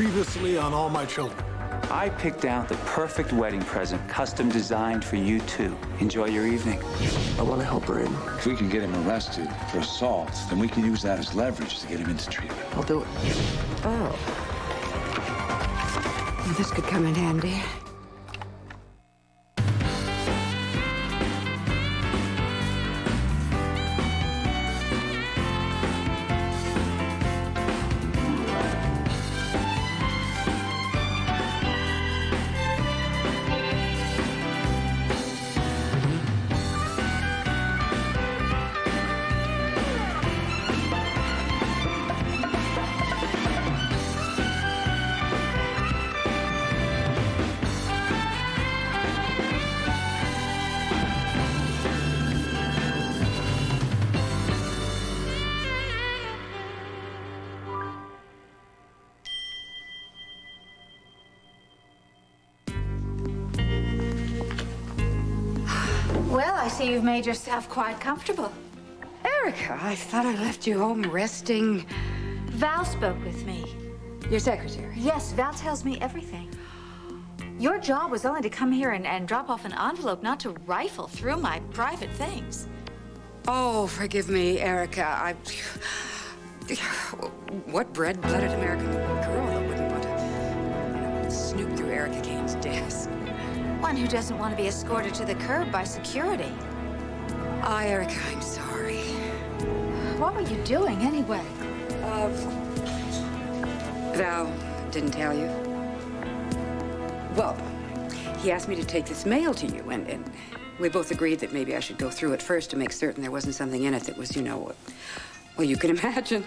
Previously on All My Children. I picked out the perfect wedding present, custom designed for you two. Enjoy your evening. I want to help her in. If we can get him arrested for assault, then we can use that as leverage to get him into treatment. I'll do it. Oh. Well, this could come in handy. Well, I see you've made yourself quite comfortable. Erica, I thought I left you home resting. Val spoke with me. Your secretary? Yes, Val tells me everything. Your job was only to come here and drop off an envelope, not to rifle through my private things. Oh, forgive me, Erica. What red-blooded American girl that wouldn't want to snoop through Erica Kane's desk? One who doesn't want to be escorted to the curb by security. Erica, I'm sorry. What were you doing, anyway? Val didn't tell you? Well, he asked me to take this mail to you, and we both agreed that maybe I should go through it first to make certain there wasn't something in it that was, you know, well, you can imagine.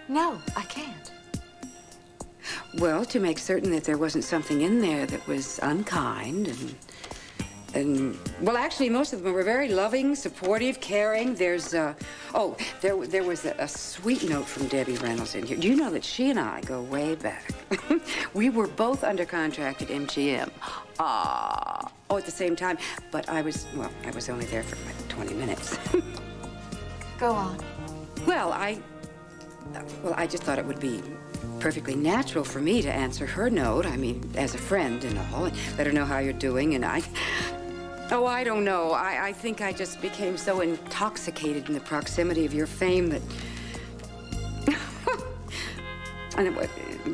No, I can't. Well, to make certain that there wasn't something in there that was unkind and well, actually, most of them were very loving, supportive, caring. There was a sweet note from Debbie Reynolds in here. Do you know that she and I go way back? We were both under contract at MGM. At the same time, but I was only there for like 20 minutes. Go on. Well, I just thought it would be perfectly natural for me to answer her note. I mean, as a friend and all, and let her know how you're doing. And I don't know. I think I just became so intoxicated in the proximity of your fame that... And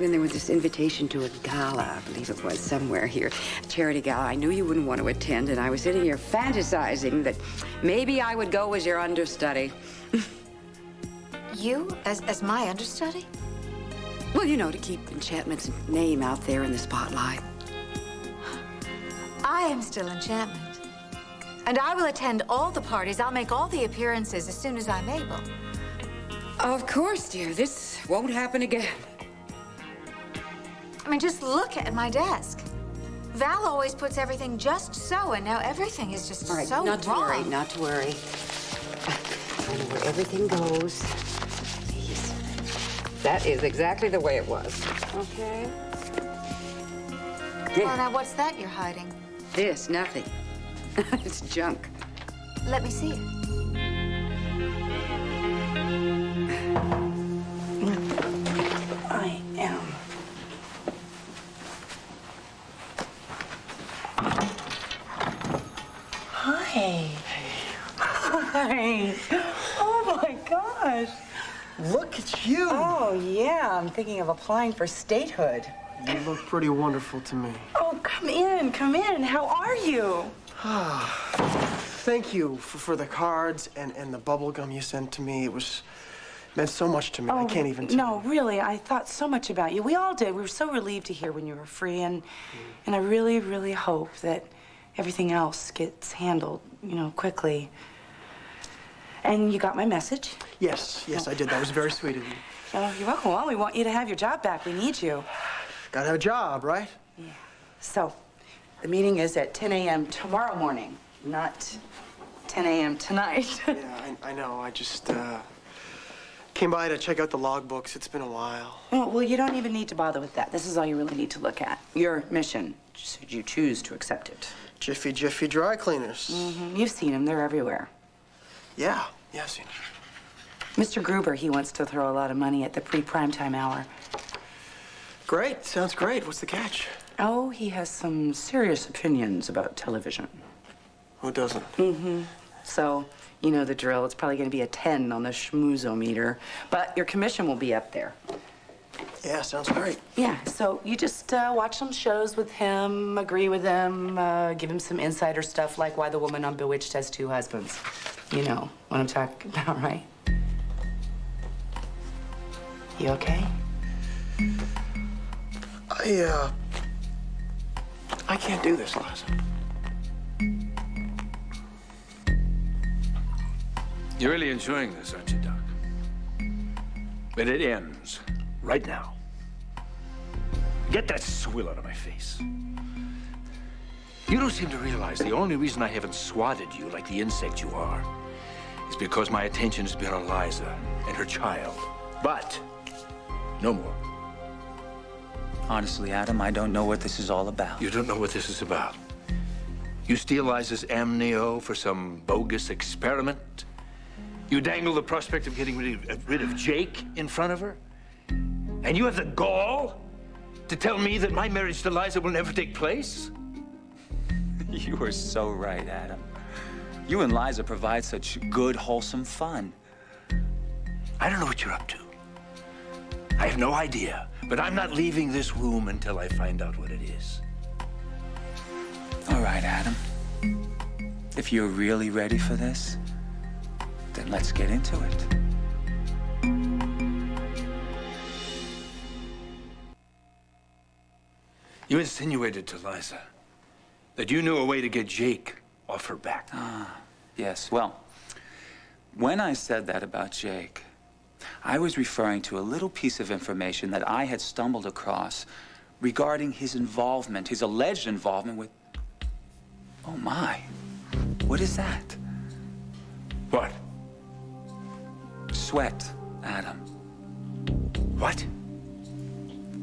when there was this invitation to a gala, I believe it was, somewhere here, a charity gala, I knew you wouldn't want to attend, and I was sitting here fantasizing that maybe I would go as your understudy. You as my understudy? Well, you know, to keep Enchantment's name out there in the spotlight. I am still Enchantment. And I will attend all the parties. I'll make all the appearances as soon as I'm able. Of course, dear. This won't happen again. I mean, just look at my desk. Val always puts everything just so, and now everything is just All right, so not to wrong. worry, not to worry. I know where everything goes. Please. That is exactly the way it was. Okay? Well, now, what's that you're hiding? This, nothing. It's junk. Let me see it. I am. Hi. Hi. Oh, my gosh. Look at you. Oh, yeah. I'm thinking of applying for statehood. You look pretty wonderful to me. Oh, come in. Come in. How are you? Thank you for the cards and the bubble gum you sent to me. It meant so much to me. I can't even tell No, you. really. I thought so much about you. We all did. We were so relieved to hear when you were free. And I really, really hope that everything else gets handled, you know, quickly. And you got my message? Yes, I did. That was very sweet of you. Oh, you're welcome. Well, we want you to have your job back. We need you. Gotta have a job, right? Yeah. So, the meeting is at 10 a.m. tomorrow morning, not 10 a.m. tonight. Yeah, I know. I just came by to check out the logbooks. It's been a while. Oh, well, you don't even need to bother with that. This is all you really need to look at. Your mission, should you choose to accept it. Jiffy Dry Cleaners. Mm-hmm. You've seen them. They're everywhere. Yeah, I've seen it. Mr. Gruber, he wants to throw a lot of money at the pre-primetime hour. Great. Sounds great. What's the catch? Oh, he has some serious opinions about television. Who doesn't? So, you know the drill. It's probably going to be a 10 on the schmoozometer, but your commission will be up there. Yeah, sounds great. Yeah, so you just watch some shows with him, agree with him, give him some insider stuff like why the woman on Bewitched has 2 husbands. You know what I'm talking about, right? You okay? I can't do this, Liza. You're really enjoying this, aren't you, Doc? But it ends right now. Get that swill out of my face. You don't seem to realize the only reason I haven't swatted you like the insect you are is because my attention has been on Liza and her child. But no more. Honestly, Adam, I don't know what this is all about. You don't know what this is about. You steal Liza's amnio for some bogus experiment. You dangle the prospect of getting rid of Jake in front of her. And you have the gall to tell me that my marriage to Liza will never take place? You are so right, Adam. You and Liza provide such good, wholesome fun. I don't know what you're up to. I have no idea, but I'm not leaving this room until I find out what it is. All right, Adam. If you're really ready for this, then let's get into it. You insinuated to Liza that you knew a way to get Jake off her back. Yes, well, when I said that about Jake, I was referring to a little piece of information that I had stumbled across regarding his involvement, his alleged involvement with... Oh, my. What is that? What? Sweat, Adam. What?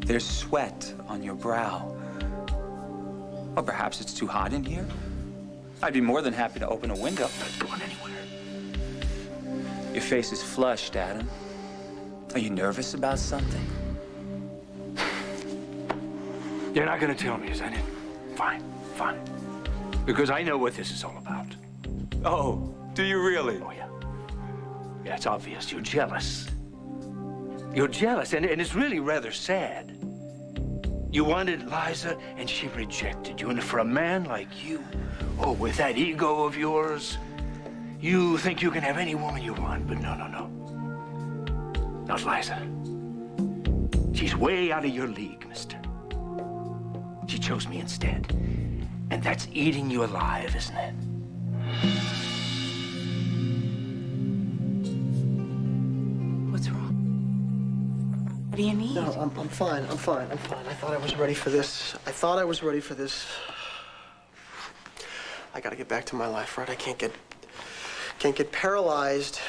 There's sweat on your brow. Or perhaps it's too hot in here? I'd be more than happy to open a window. Not going anywhere. Your face is flushed, Adam. Are you nervous about something? You're not going to tell me, is that it? Fine, fine. Because I know what this is all about. Oh, do you really? Oh, yeah. Yeah, it's obvious. You're jealous. You're jealous, and it's really rather sad. You wanted Liza, and she rejected you. And for a man like you, oh, with that ego of yours, you think you can have any woman you want, but no, no, no. Not Liza. She's way out of your league, mister. She chose me instead. And that's eating you alive, isn't it? What's wrong? What do you need? No, I'm fine. I'm fine. I thought I was ready for this. I gotta get back to my life, right? I can't get paralyzed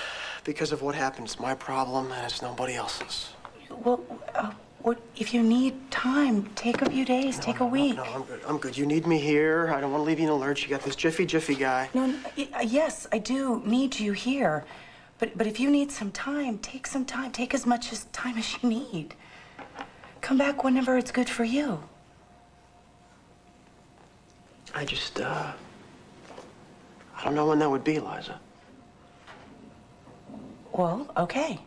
because of what happened. It's my problem, and it's nobody else's. Well, what if you need time? Take a few days. Take a week. No, I'm good. I'm good. You need me here. I don't want to leave you in a lurch. You got this Jiffy guy. No, yes, I do need you here. But if you need some time, take some time. Take as much time as you need. Come back whenever it's good for you. I just, I don't know when that would be, Liza. Well, okay.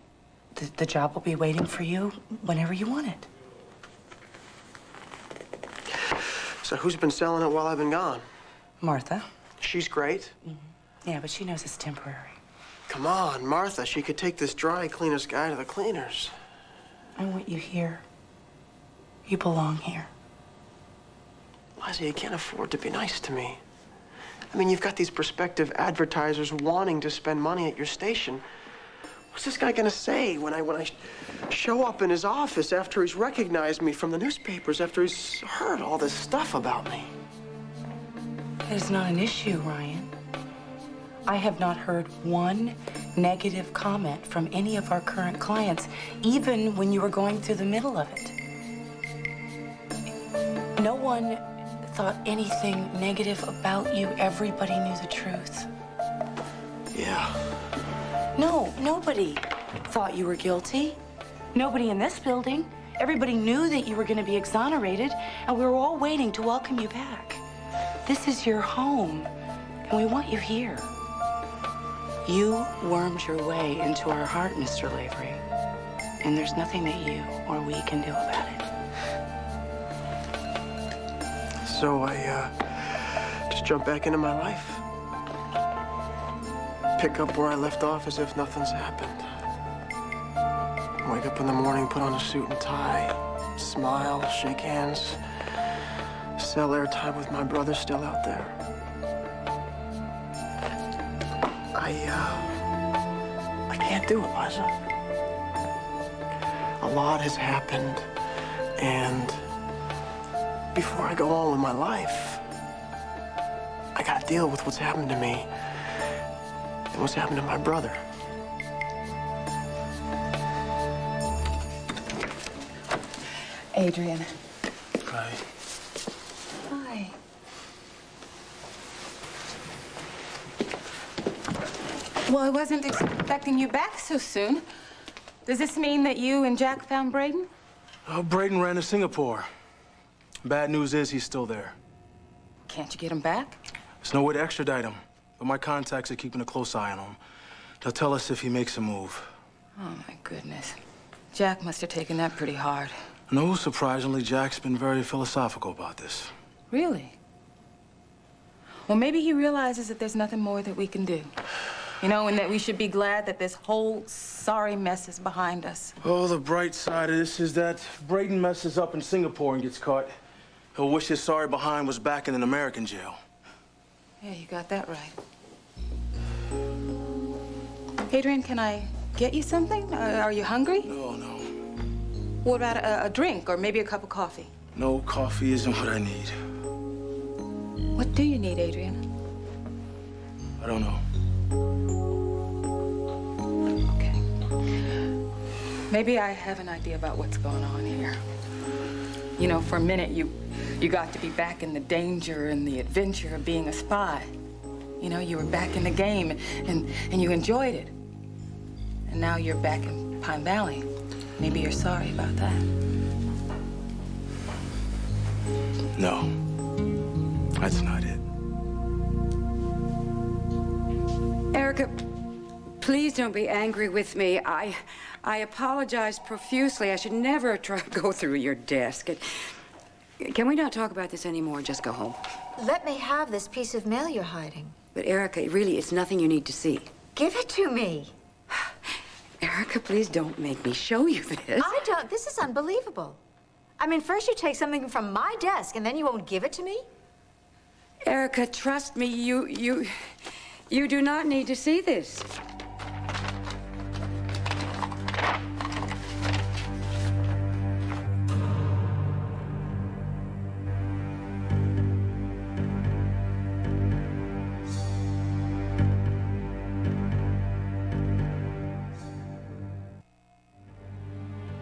The job will be waiting for you whenever you want it. So who's been selling it while I've been gone? Martha. She's great. Yeah, but she knows it's temporary. Come on, Martha. She could take this dry cleaner's guy to the cleaners. I want you here. You belong here. Liza, you can't afford to be nice to me. I mean, you've got these prospective advertisers wanting to spend money at your station. What's this guy gonna say when I show up in his office after he's recognized me from the newspapers, after he's heard all this stuff about me? That is not an issue, Ryan. I have not heard one negative comment from any of our current clients, even when you were going through the middle of it. No one thought anything negative about you. Everybody knew the truth. Yeah. No, nobody thought you were guilty. Nobody in this building. Everybody knew that you were going to be exonerated, and we were all waiting to welcome you back. This is your home, and we want you here. You wormed your way into our heart, Mr. Lavery, and there's nothing that you or we can do about it. So I just jump back into my life. Pick up where I left off as if nothing's happened. Wake up in the morning, put on a suit and tie, smile, shake hands, sell airtime with my brother still out there. I can't do it, Liza. A lot has happened, and before I go on with my life, I gotta deal with what's happened to me and what's happened to my brother. Adrian. Hi. Hi. Well, I wasn't expecting you back so soon. Does this mean that you and Jack found Braden? Braden ran to Singapore. Bad news is he's still there. Can't you get him back? There's no way to extradite him, but my contacts are keeping a close eye on him. They'll tell us if he makes a move. Oh, my goodness. Jack must have taken that pretty hard. No, surprisingly, Jack's been very philosophical about this. Really? Well, maybe he realizes that there's nothing more that we can do. You know, and that we should be glad that this whole sorry mess is behind us. Oh, the bright side of this is that if Braden messes up in Singapore and gets caught, he'll wish his sorry behind was back in an American jail. Yeah, you got that right. Adrian, can I get you something? Are you hungry? No, no. What about a drink or maybe a cup of coffee? No, coffee isn't what I need. What do you need, Adrian? I don't know. Okay. Maybe I have an idea about what's going on here. You know, for a minute, you got to be back in the danger and the adventure of being a spy. You know, you were back in the game, and you enjoyed it. And now you're back in Pine Valley. Maybe you're sorry about that. No, that's not it. Erica, please don't be angry with me. I apologize profusely. I should never try to go through your desk. Can we not talk about this anymore? Just go home. Let me have this piece of mail you're hiding. But Erica, really, it's nothing you need to see. Give it to me. Erica, please don't make me show you this. I don't. This is unbelievable. I mean, first you take something from my desk, and then you won't give it to me? Erica, trust me, you do not need to see this.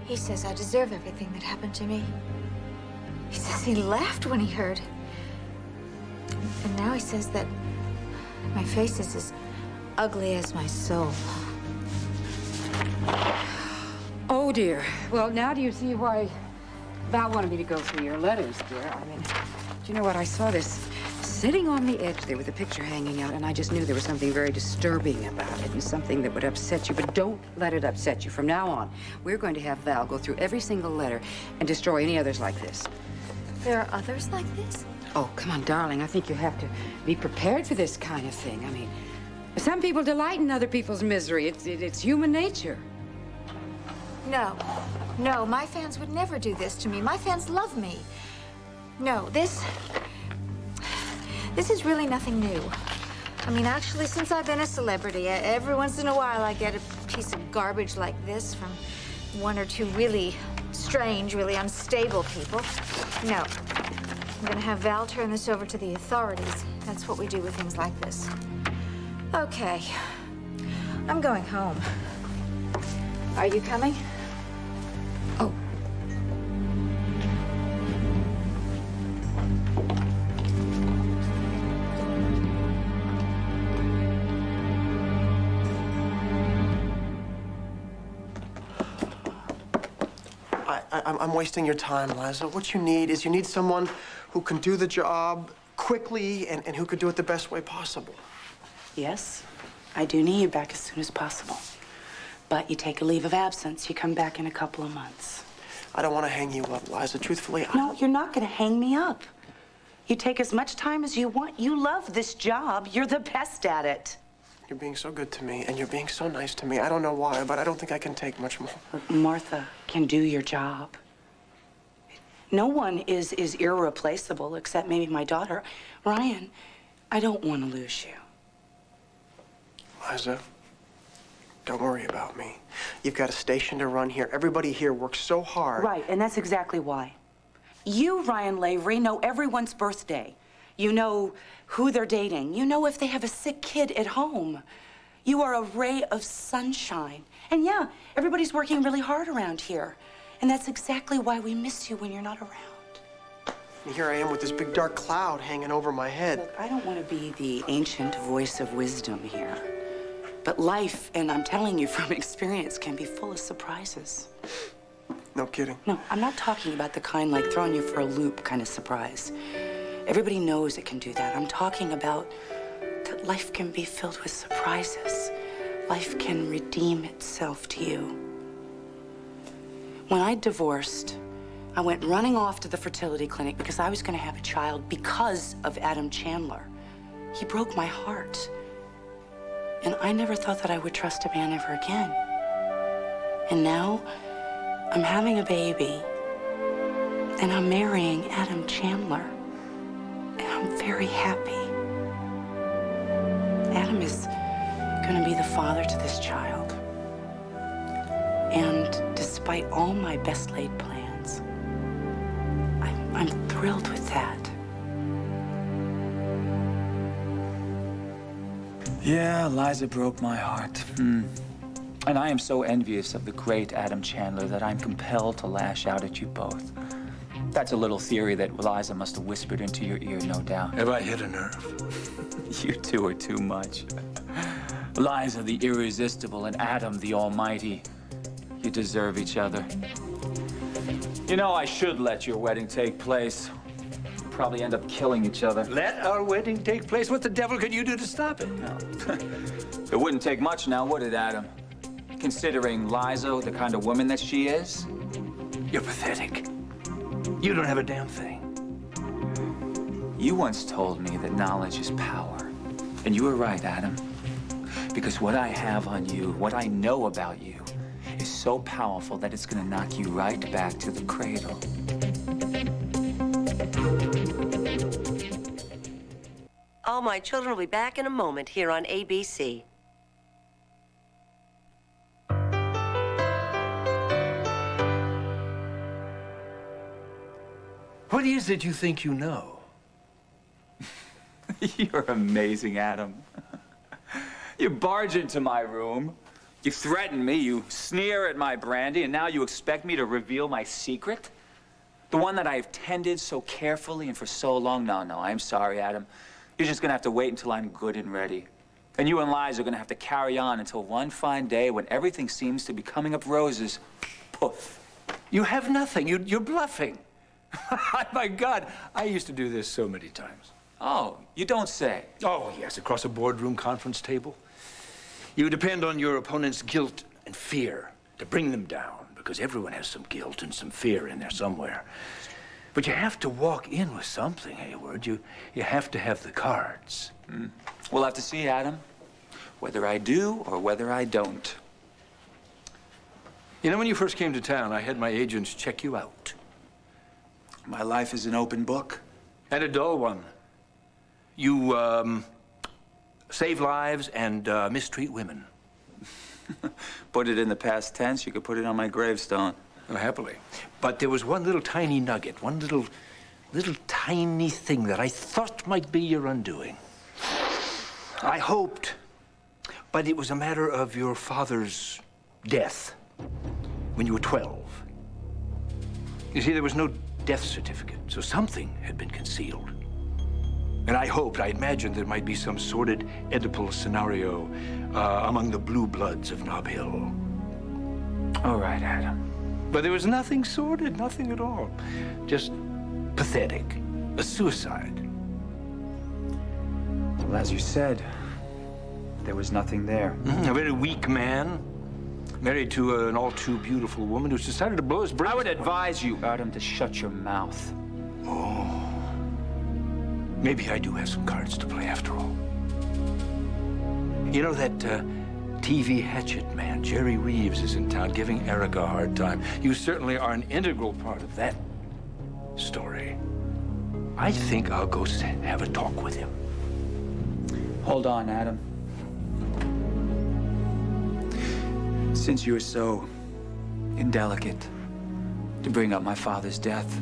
He says I deserve everything that happened to me. He says he laughed when he heard. And now he says that my face is as ugly as my soul. Oh, dear. Well, now do you see why Val wanted me to go through your letters, dear? I mean, do you know what? I saw this sitting on the edge there with a picture hanging out, and I just knew there was something very disturbing about it and something that would upset you. But don't let it upset you. From now on, we're going to have Val go through every single letter and destroy any others like this. There are others like this? Oh, come on, darling. I think you have to be prepared for this kind of thing. I mean, some people delight in other people's misery. It's human nature. No. No, my fans would never do this to me. My fans love me. No, this is really nothing new. I mean, actually, since I've been a celebrity, every once in a while I get a piece of garbage like this from one or two really strange, really unstable people. No. I'm gonna have Val turn this over to the authorities. That's what we do with things like this. Okay. I'm going home. Are you coming? Oh. I'm wasting your time, Liza. What you need is you need someone who can do the job quickly and who could do it the best way possible. Yes, I do need you back as soon as possible. But you take a leave of absence. You come back in a couple of months. I don't want to hang you up, Liza. Truthfully, No, you're not going to hang me up. You take as much time as you want. You love this job. You're the best at it. You're being so good to me, and you're being so nice to me. I don't know why, but I don't think I can take much more. Look, Martha can do your job. No one is irreplaceable except maybe my daughter. Ryan, I don't want to lose you. Liza, don't worry about me. You've got a station to run here. Everybody here works so hard. Right, and that's exactly why. You, Ryan Lavery, know everyone's birthday. You know who they're dating. You know if they have a sick kid at home. You are a ray of sunshine. And yeah, everybody's working really hard around here. And that's exactly why we miss you when you're not around. And here I am with this big dark cloud hanging over my head. Look, I don't want to be the ancient voice of wisdom here. But life, and I'm telling you from experience, can be full of surprises. No kidding. No, I'm not talking about the kind like throwing you for a loop kind of surprise. Everybody knows it can do that. I'm talking about that life can be filled with surprises. Life can redeem itself to you. When I divorced, I went running off to the fertility clinic because I was going to have a child because of Adam Chandler. He broke my heart. And I never thought that I would trust a man ever again. And now, I'm having a baby, and I'm marrying Adam Chandler, and I'm very happy. Adam is going to be the father to this child. And despite all my best laid plans, I'm thrilled with that. Yeah, Liza broke my heart. And I am so envious of the great Adam Chandler that I'm compelled to lash out at you both. That's a little theory that Liza must have whispered into your ear, no doubt. Have I hit a nerve? You two are too much. Liza, the irresistible, and Adam, the almighty. You deserve each other. You know, I should let your wedding take place. You'll probably end up killing each other. Let our wedding take place? What the devil could you do to stop it? No. It wouldn't take much now, would it, Adam? Considering Liza, the kind of woman that she is? You're pathetic. You don't have a damn thing. You once told me that knowledge is power. And you were right, Adam. Because what I have on you, what I know about you, is so powerful that it's gonna knock you right back to the cradle. All My Children will be back in a moment here on ABC. What is it you think you know? You're amazing, Adam. You barge into my room, you threaten me, you sneer at my brandy, and now you expect me to reveal my secret? The one that I've tended so carefully and for so long? No, I'm sorry, Adam. You're just gonna have to wait until I'm good and ready. And you and Liza are gonna have to carry on until one fine day when everything seems to be coming up roses. Poof. You have nothing. You're bluffing. My God, I used to do this so many times. Oh, you don't say. Oh, yes, across a boardroom conference table. You depend on your opponent's guilt and fear to bring them down, because everyone has some guilt and some fear in there somewhere. But you have to walk in with something, Hayward. You have to have the cards. We'll have to see, Adam. Whether I do or whether I don't. You know, when you first came to town, I had my agents check you out. My life is an open book. And a dull one. You, save lives and mistreat women. Put it in the past tense, you could put it on my gravestone. Oh, happily. But there was one little tiny nugget, one little tiny thing that I thought might be your undoing. I hoped, but it was a matter of your father's death when you were 12. You see, there was no death certificate, so something had been concealed. And I imagined there might be some sordid Oedipal scenario among the blue bloods of Nob Hill. All right, Adam. But there was nothing sordid, nothing at all. Just pathetic. A suicide. Well, as you said, there was nothing there. A very weak man, married to an all too beautiful woman who's decided to blow his brains. I would advise you, Adam, to shut your mouth. Maybe I do have some cards to play after all. You know that TV hatchet man, Jerry Reeves, is in town giving Erica a hard time. You certainly are an integral part of that story. I think I'll go have a talk with him. Hold on, Adam. Since you were so indelicate to bring up my father's death,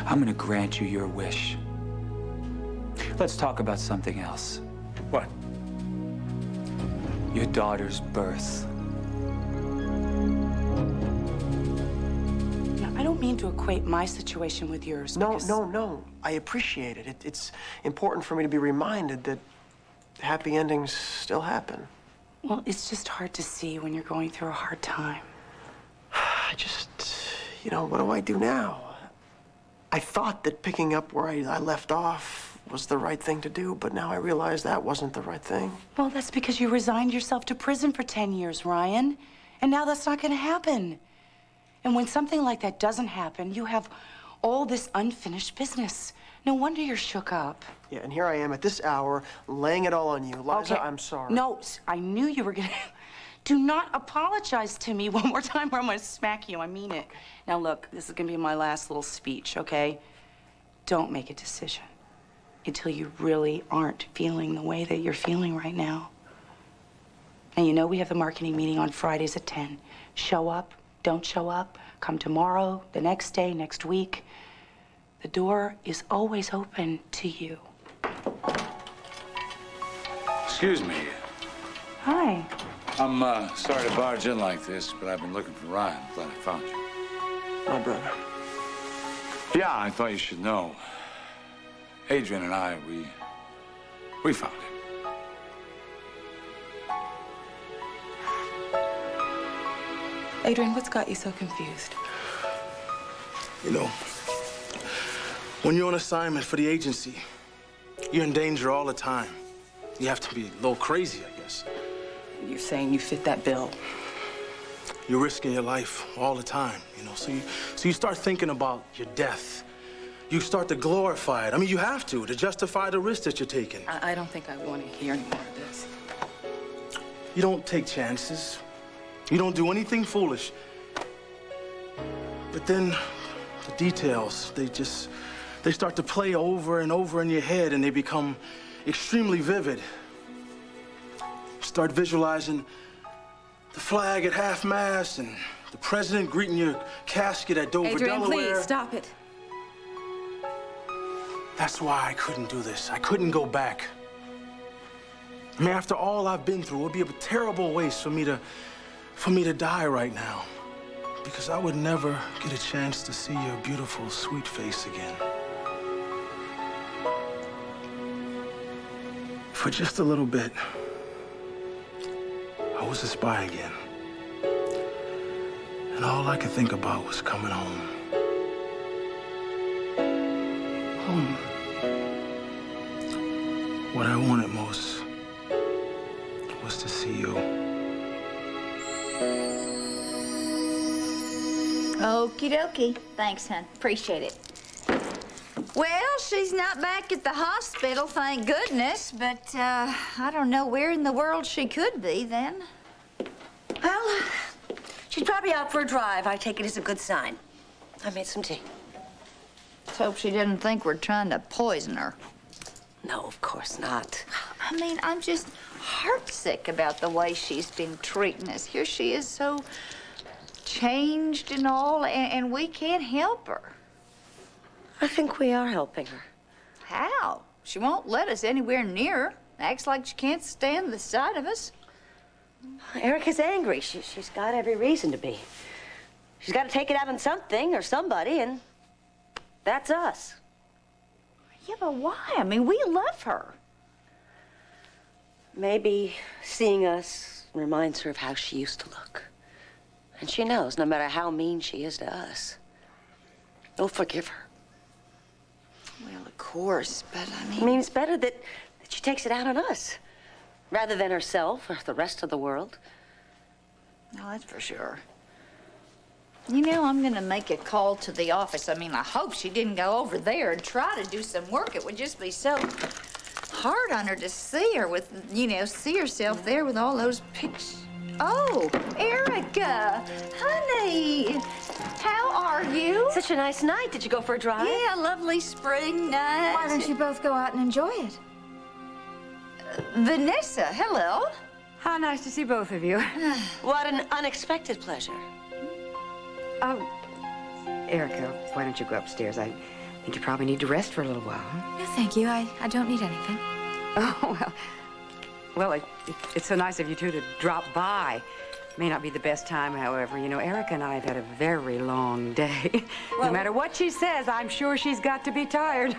I'm gonna grant you your wish. Let's talk about something else. What? Your daughter's birth. Now, I don't mean to equate my situation with yours. No, because- no. I appreciate it. It's important for me to be reminded that happy endings still happen. Well, it's just hard to see when you're going through a hard time. I just, what do I do now? I thought that picking up where I left off was the right thing to do, but now I realize that wasn't the right thing. Well, that's because you resigned yourself to prison for 10 years, Ryan. And now that's not going to happen. And when something like that doesn't happen, you have all this unfinished business. No wonder you're shook up. Yeah, and here I am at this hour, laying it all on you. Liza, I'm sorry. No, I knew you were going to... Do not apologize to me one more time or I'm going to smack you. I mean it. Now, look, this is going to be my last little speech, okay? Don't make a decision until you really aren't feeling the way that you're feeling right now. And you know we have the marketing meeting on Fridays at 10. Show up, don't show up, come tomorrow, the next day, next week. The door is always open to you. Excuse me. Hi. I'm sorry to barge in like this, but I've been looking for Ryan. Glad I found you. My brother. Yeah, I thought you should know. Adrian and I, we found him. Adrian, what's got you so confused? When you're on assignment for the agency, you're in danger all the time. You have to be a little crazy, I guess. You're saying you fit that bill. You're risking your life all the time, So you start thinking about your death. You start to glorify it. I mean, you have to justify the risk that you're taking. I don't think I want to hear any more of this. You don't take chances. You don't do anything foolish. But then the details, they start to play over and over in your head, and they become extremely vivid. You start visualizing the flag at half-mast and the president greeting your casket at Dover, Adrian, Delaware. please, stop it. That's why I couldn't do this. I couldn't go back. I mean, after all I've been through, it would be a terrible waste for me to die right now. Because I would never get a chance to see your beautiful, sweet face again. For just a little bit, I was a spy again. And all I could think about was coming home. Home. What I wanted most was to see you. Okie dokie. Thanks, hon. Appreciate it. Well, she's not back at the hospital, thank goodness, but I don't know where in the world she could be then. Well, she's probably out for a drive. I take it as a good sign. I made some tea. Let's hope she didn't think we're trying to poison her. No, of course not. I mean, I'm just heartsick about the way she's been treating us. Here she is so changed and all, and we can't help her. I think we are helping her. How? She won't let us anywhere near her. Acts like she can't stand the sight of us. Erica's angry. She's got every reason to be. She's got to take it out on something or somebody, and that's us. Yeah, but why? I mean, we love her. Maybe seeing us reminds her of how she used to look. And she knows no matter how mean she is to us, we'll forgive her. Well, of course, but I I mean, it's better that she takes it out on us rather than herself or the rest of the world. No, that's for sure. You know, I'm gonna make a call to the office. I mean, I hope she didn't go over there and try to do some work. It would just be so hard on her to see her with, you know, see herself there with all those pictures. Oh, Erica, honey, how are you? Such a nice night. Did you go for a drive? Yeah, lovely spring night. Why don't you both go out and enjoy it? Vanessa, hello. How nice to see both of you. What an unexpected pleasure. Oh, Erica, why don't you go upstairs? I think you probably need to rest for a little while. No, thank you. I don't need anything. Oh, well, it's so nice of you two to drop by. May not be the best time, however. You know, Erica and I have had a very long day. No matter what she says, I'm sure she's got to be tired.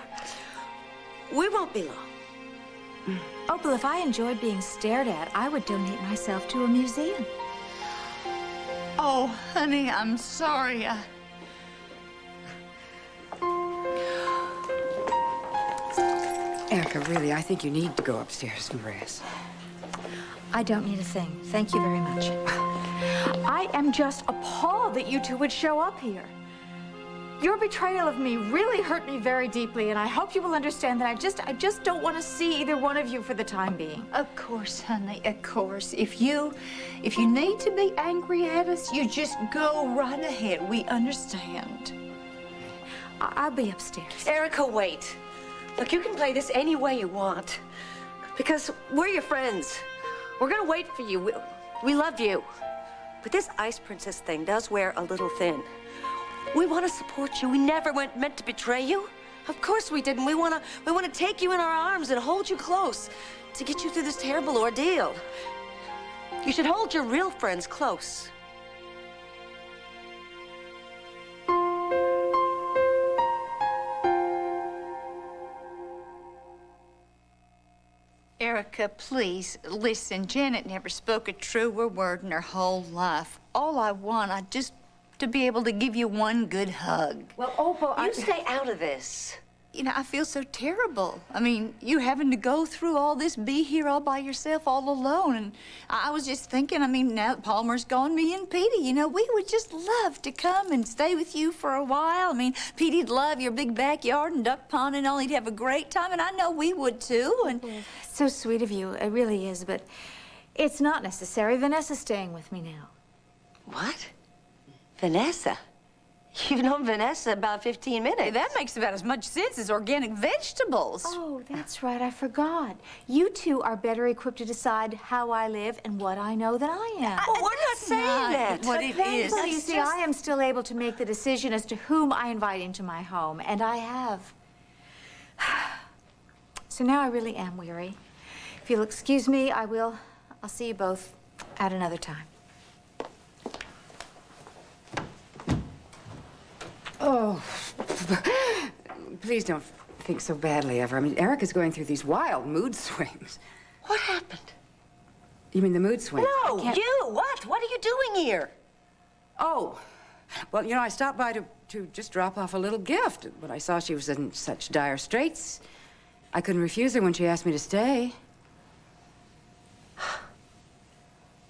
We won't be long. Opal, if I enjoyed being stared at, I would donate myself to a museum. Oh, honey, I'm sorry. Erica, really, I think you need to go upstairs and rest. I don't need a thing. Thank you very much. I am just appalled that you two would show up here. Your betrayal of me really hurt me very deeply, and I hope you will understand that I just don't want to see either one of you for the time being. Of course, honey, of course. If you need to be angry at us, you just go right ahead. We understand. I'll be upstairs. Erica, wait. Look, you can play this any way you want. Because we're your friends. We're gonna wait for you. We love you. But this Ice Princess thing does wear a little thin. We want to support you. We never meant to betray you. Of course we didn't. We want to take you in our arms and hold you close to get you through this terrible ordeal. You should hold your real friends close. Erica, please, listen. Janet never spoke a truer word in her whole life. All I want, I just to be able to give you one good hug. Well, Opal, you stay out of this. You know, I feel so terrible. I mean, you having to go through all this, be here all by yourself, all alone. And I was just thinking, I mean, now that Palmer's gone, me and Petey, you know, we would just love to come and stay with you for a while. I mean, Petey'd love your big backyard and duck pond and all. He'd have a great time, and I know we would too. And It's so sweet of you. It really is, but it's not necessary. Vanessa's staying with me now. What? Vanessa? You've known Vanessa about 15 minutes. that makes about as much sense as organic vegetables. Oh, that's right. I forgot. You two are better equipped to decide how I live and what I know than I am. Well, we're not saying that. What it is. Thankfully, you see, I am still able to make the decision as to whom I invite into my home, and I have. So now I really am weary. If you'll excuse me, I'll see you both at another time. Oh, please don't think so badly of her. I mean, Erica's going through these wild mood swings. What happened? You mean the mood swings? No, you. What? What are you doing here? Oh, well, you know, I stopped by to just drop off a little gift. But I saw she was in such dire straits, I couldn't refuse her when she asked me to stay.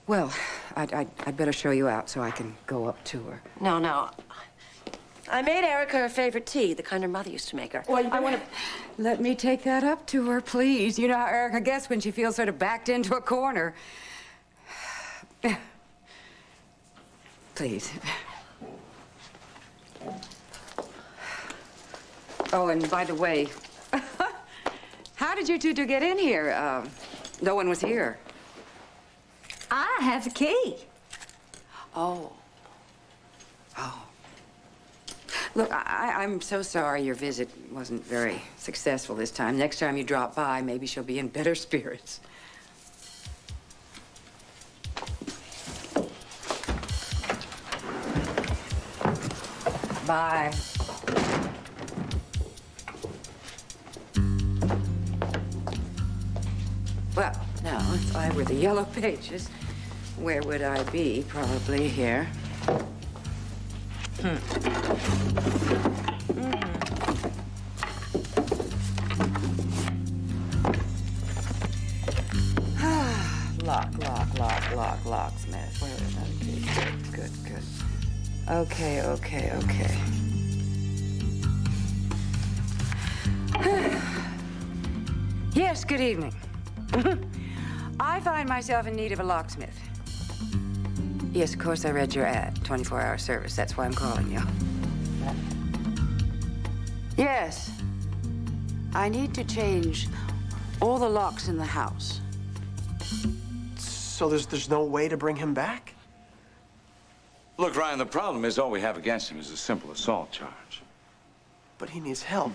Well, I'd better show you out so I can go up to her. No. I made Erica her favorite tea, the kind her mother used to make her. Well, I want to... Let me take that up to her, please. You know how Erica gets when she feels sort of backed into a corner. Please. Oh, and by the way, how did you two get in here? No one was here. I have the key. Oh. Look, I'm so sorry your visit wasn't very successful this time. Next time you drop by, maybe she'll be in better spirits. Bye. Well, now, if I were the Yellow Pages, where would I be? Probably here. Locksmith. Where is that? Good. Okay. Yes, good evening. I find myself in need of a locksmith. Yes, of course, I read your ad, 24-hour service. That's why I'm calling you. Yes. I need to change all the locks in the house. So there's no way to bring him back? Look, Ryan, the problem is all we have against him is a simple assault charge. But he needs help.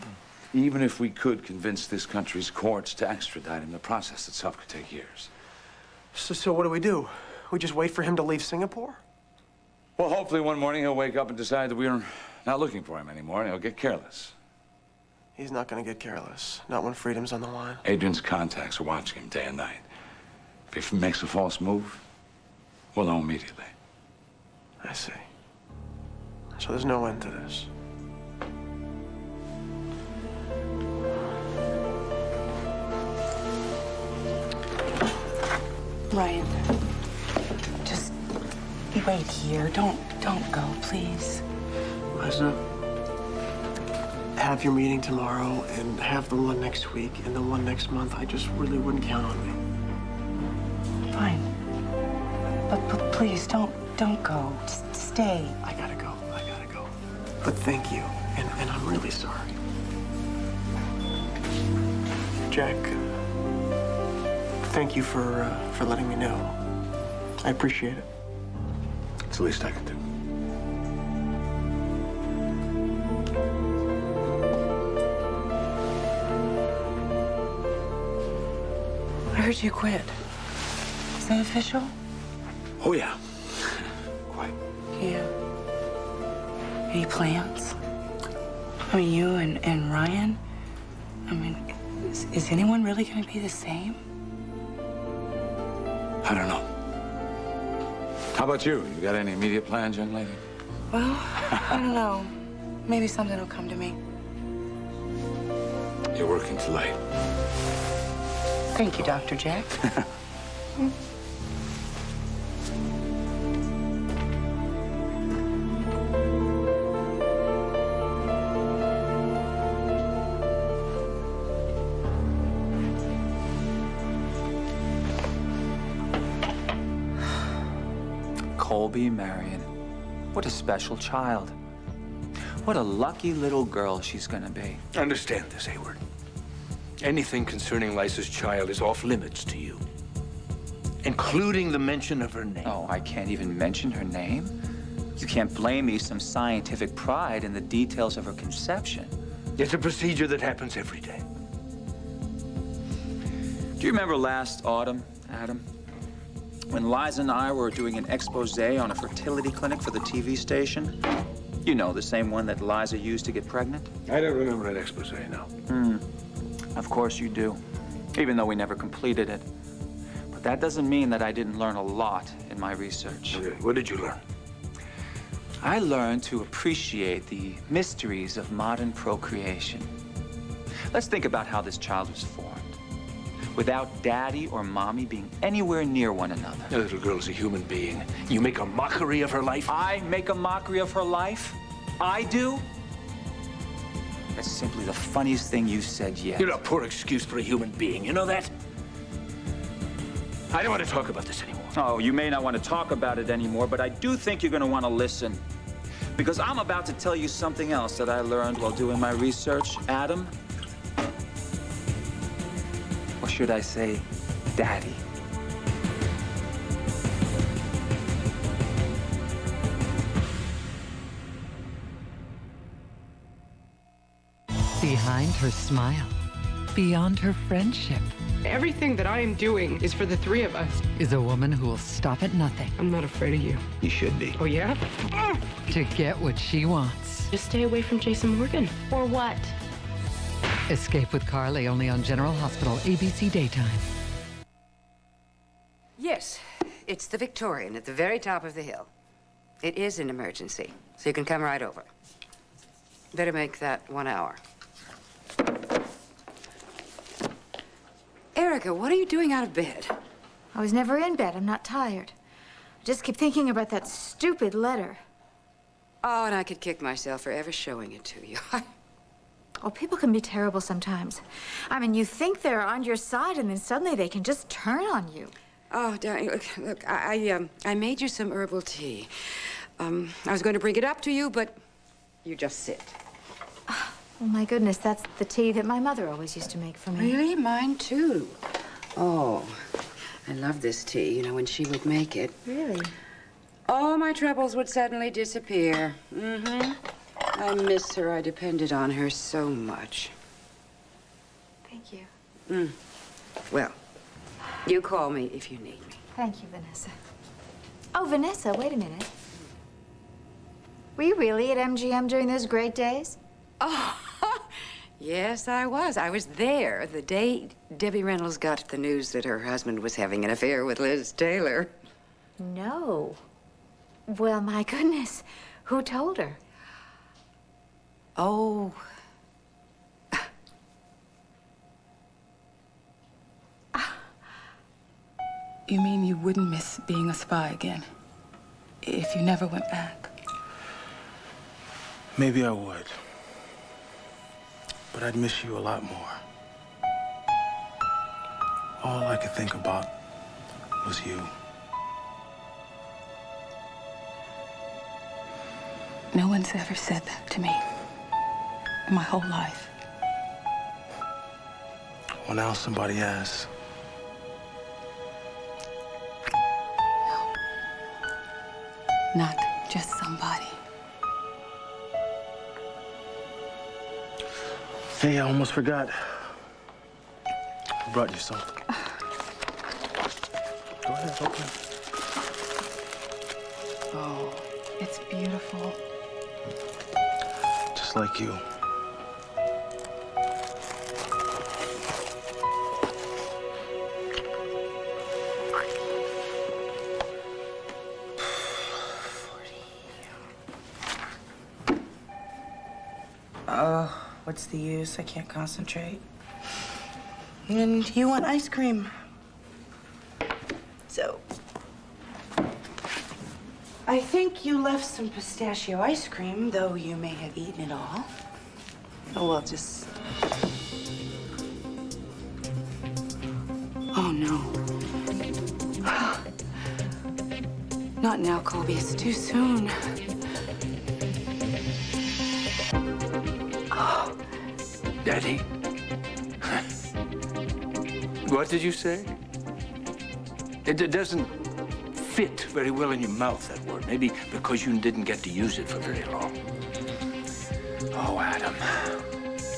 Even if we could convince this country's courts to extradite him, the process itself could take years. So what do? We just wait for him to leave Singapore? Well, hopefully one morning he'll wake up and decide that we're not looking for him anymore, and he'll get careless. He's not gonna get careless. Not when freedom's on the line. Adrian's contacts are watching him day and night. If he makes a false move, we'll know immediately. I see. So there's no end to this. Ryan, just wait here. Don't go, please. Liza, have your meeting tomorrow and have the one next week and the one next month. I just really wouldn't count on me. Fine. But please, don't go. Just stay. I gotta go. But thank you, and I'm really sorry. Jack, thank you for letting me know. I appreciate it. It's the least I can do. I heard you quit. Is that official? Oh, yeah. Quite. Yeah. Any plans? I mean, you and Ryan? I mean, is anyone really going to be the same? I don't know. How about you? You got any immediate plans, young lady? Well, I don't know. Maybe something will come to me. You're working too late. Thank you, Dr. Jack. Colby Marion. What a special child. What a lucky little girl she's gonna be. Understand this, Hayward. Anything concerning Liza's child is off limits to you, including the mention of her name. Oh, I can't even mention her name? You can't blame me some scientific pride in the details of her conception. It's a procedure that happens every day. Do you remember last autumn, Adam? When Liza and I were doing an expose on a fertility clinic for the TV station? You know, the same one that Liza used to get pregnant? I don't remember that expose, no. Of course you do, even though we never completed it. But that doesn't mean that I didn't learn a lot in my research. Okay, what did you learn? I learned to appreciate the mysteries of modern procreation. Let's think about how this child was formed. Without daddy or mommy being anywhere near one another. The little girl is a human being. You make a mockery of her life? I make a mockery of her life? I do? That's simply the funniest thing you've said yet. You're a poor excuse for a human being, you know that? I don't want to talk about this anymore. Oh, you may not want to talk about it anymore, but I do think you're going to want to listen. Because I'm about to tell you something else that I learned while doing my research, Adam. Or should I say, Daddy? Behind her smile, beyond her friendship, Everything that I am doing is for the three of us. is a woman who will stop at nothing I'm not afraid of you. You should be. Oh, yeah? to get what she wants. Just stay away from Jason Morgan. Or what? Escape with Carly, only on General Hospital, ABC Daytime. Yes, it's the Victorian at the very top of the hill. It is an emergency, so you can come right over. Better make that 1 hour. Erica, what are you doing out of bed? I was never in bed. I'm not tired. I just keep thinking about that stupid letter. Oh, and I could kick myself for ever showing it to you. Oh, people can be terrible sometimes. I mean, you think they're on your side, and then suddenly they can just turn on you. Oh, darling, look, I made you some herbal tea. I was going to bring it up to you, but you just sit. Oh, my goodness, that's the tea that my mother always used to make for me. Really? Mine, too. Oh, I love this tea, you know, when she would make it. Really? All my troubles would suddenly disappear. Mm-hmm. I miss her. I depended on her so much. Thank you. Well, you call me if you need me. Thank you, Vanessa. Oh, Vanessa, wait a minute. Were you really at MGM during those great days? Oh, yes, I was. I was there the day Debbie Reynolds got the news that her husband was having an affair with Liz Taylor. No. Well, my goodness. Who told her? Oh. You mean you wouldn't miss being a spy again? If you never went back? Maybe I would. But I'd miss you a lot more. All I could think about was you. No one's ever said that to me in my whole life. Well, now somebody has. Not just somebody. Hey, I almost forgot. I brought you something. Go ahead, open it. Oh, it's beautiful. Just like you. What's the use? I can't concentrate. And you want ice cream. So, I think you left some pistachio ice cream, though you may have eaten it all. Oh, well, just... Oh, no. Not now, Colby. It's too soon. Daddy? What did you say? It doesn't fit very well in your mouth, that word. Maybe because you didn't get to use it for very long. Oh, Adam.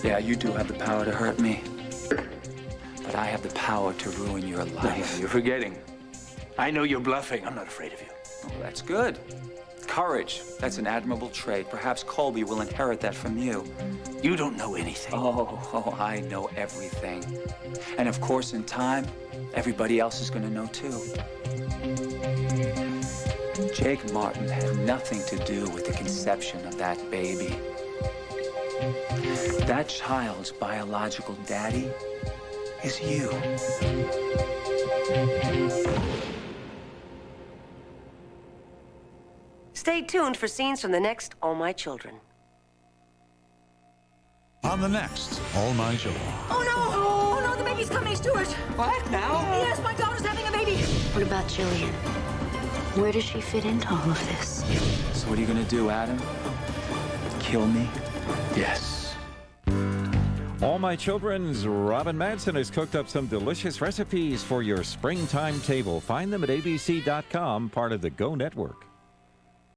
Yeah, you do have the power to hurt me. But I have the power to ruin your life. You're forgetting. I know you're bluffing. I'm not afraid of you. Oh, that's good. Courage. That's an admirable trait. Perhaps Colby will inherit that from you. You don't know anything. Oh, I know everything. And of course, in time, everybody else is going to know too. Jake Martin had nothing to do with the conception of that baby. That child's biological daddy is you. Stay tuned for scenes from the next All My Children. On the next All My Children. Oh, no! Oh, no, the baby's coming, Stuart! What now? Yes, my daughter's having a baby! What about Jillian? Where does she fit into all of this? So what are you going to do, Adam? Kill me? Yes. All My Children's Robin Madsen has cooked up some delicious recipes for your springtime table. Find them at abc.com, part of the Go Network.